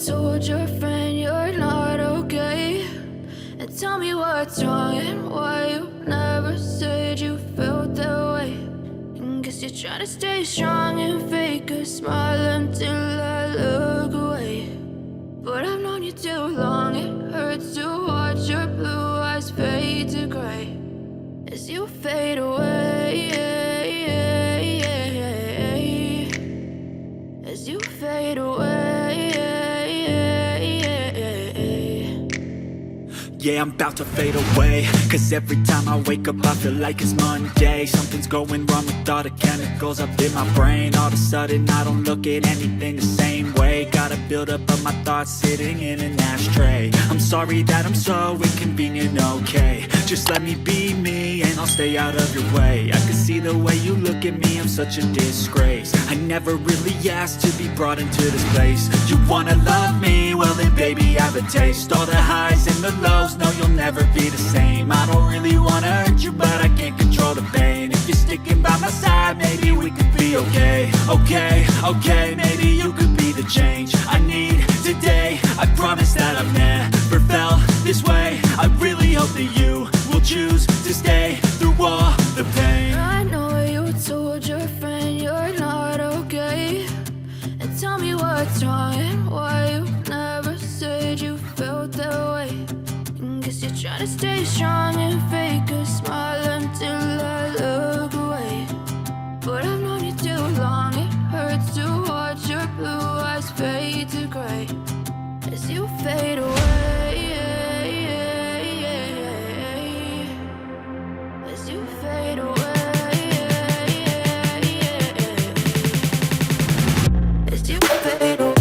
told your friend you're not okay? And tell me what's wrong and why you never said you felt that way. And guess you're trying to stay strong and fake a smile until I look away. But I've known you too long, it hurts to watch your blue eyes fade to gray as you fade away, as you fade away. Yeah, I'm about to fade away, cause every time I wake up I feel like it's Monday. Something's going wrong with all the chemicals up in my brain. All of a sudden I don't look at anything the same way. Got a buildup of my thoughts sitting in an ashtray. I'm sorry that I'm so inconvenient, okay? Just let me be me and I'll stay out of your way. I can see the way you look at me, I'm such a disgrace. I never really asked to be brought into this place. You wanna love me? Well then baby I have a taste. All the highs and the lows, no you'll never be the same. I don't really wanna hurt you but I can't control the pain. If you're sticking by my side maybe we could be okay. Okay, maybe you could be the change I need today. I promise that I've never felt this way. I really hope that you will choose to stay through all the pain. I know you told your friend you're not okay. And tell me what's wrong and why you never said you felt that way. And guess you're trying to stay strong and fake a smile until I look away. But I've known you too long, it hurts to watch your blue eyes fade to gray as you fade away, as you fade away, as you fade away.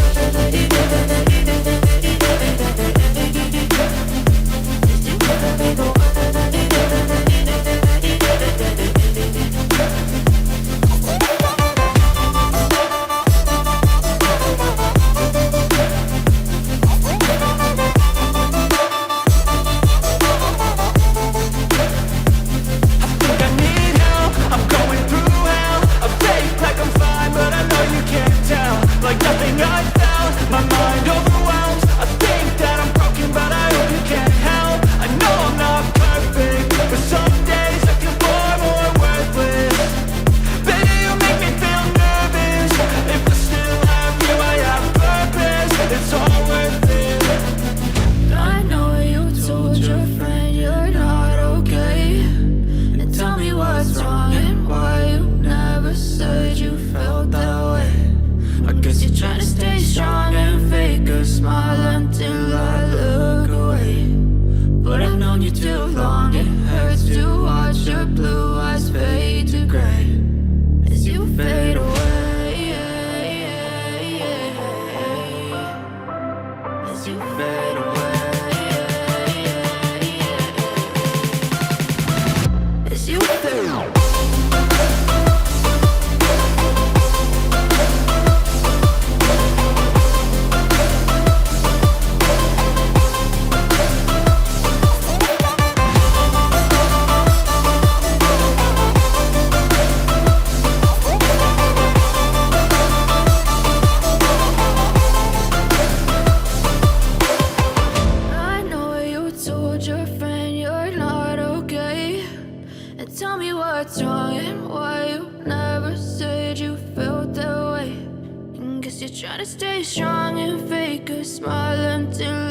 Trying to stay strong and fake a smile until